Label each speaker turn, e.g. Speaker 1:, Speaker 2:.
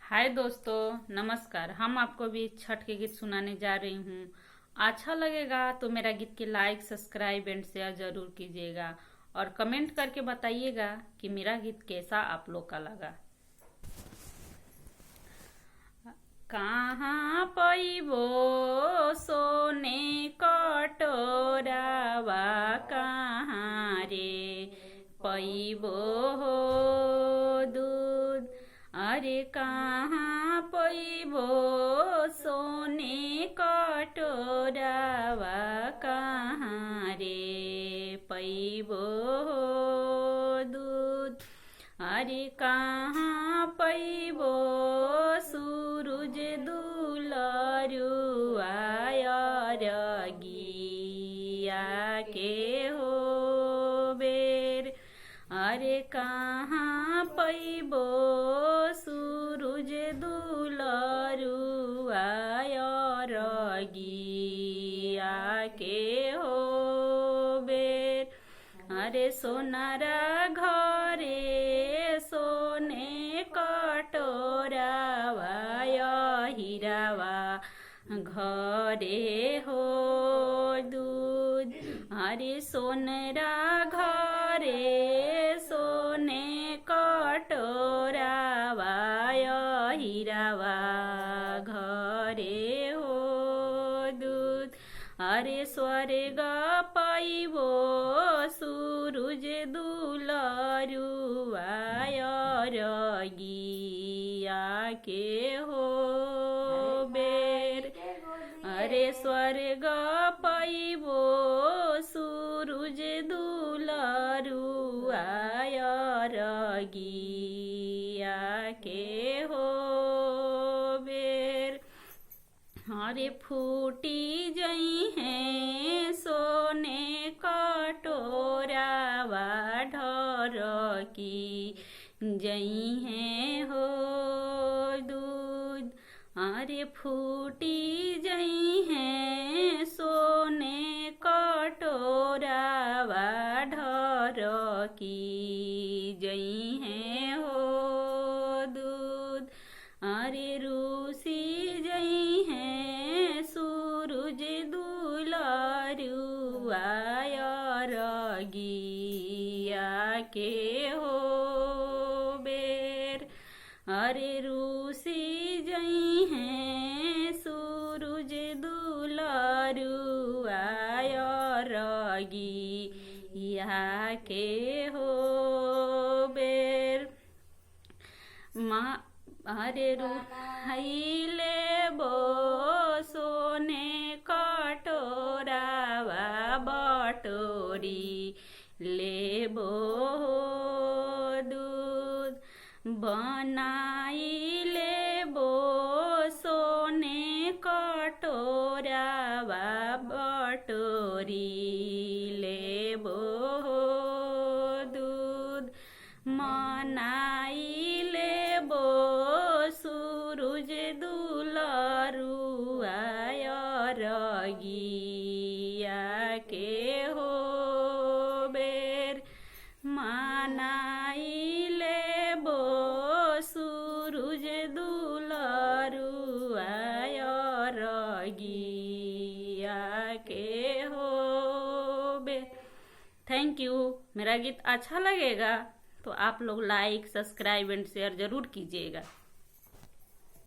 Speaker 1: हाय दोस्तों, नमस्कार। हम आपको भी छठ के गीत सुनाने जा रही हूँ। अच्छा लगेगा तो मेरा गीत के लाइक, सब्सक्राइब एंड शेयर जरूर कीजिएगा और कमेंट करके बताइएगा कि मेरा गीत कैसा आप लोग का लगा। कहाँ पैबो सोने कटोरावा, कहाँ रे पैबो हो दूध। अरे कहाँ पैबो सोने कटोरावा, कहाँ रे पैबो हो दूध। अरे कहाँ पैबो सूरज दुलरुआ रगिया के हो बेर। अरे कहाँ पैबो सूरज दुलरुआ रगिया के हो बेर। अरे सोनारा घरे सोने कटोरावा, हीरावा घरे हो दूध। अरे सोनरा घरे सोने कटोरावा, हीरावा घरे हो दूध। अरे स्वर्ग पैबो सूरज दुलरुआ रगिया के हो बेर। अरे स्वर्ग पैबो सूरज दुलरुआ रगिया के हो बेर। अरे फूटी जई हैं सोने कटोरावा, ढरकी जई हैं हो दूध। अरे फूटी जई हैं सोने कटोरावा, ढरकी जई हैं हो दूध। अरे रूसी जई हैं सूरज दुलरुआ रगिया के हो बेर। अरे रूसी जई हैं सूरज दुलरुआ रगिया के हो बेर। अरे रुहाइले बो सोने कटोरावा, बटोरी लेबो दूध। बनाई लेबो सोने कटोरावा, बटोरी लेबो दूध। मनाई लेबो सूरज दुलरुआ रगिया के हो बेर। मनाई लेबो सूरज दुलरुआ रगिया के हो बेर। Thank you. मेरा गीत अच्छा लगेगा तो आप लोग लाइक, सब्सक्राइब एंड शेयर जरूर कीजिएगा।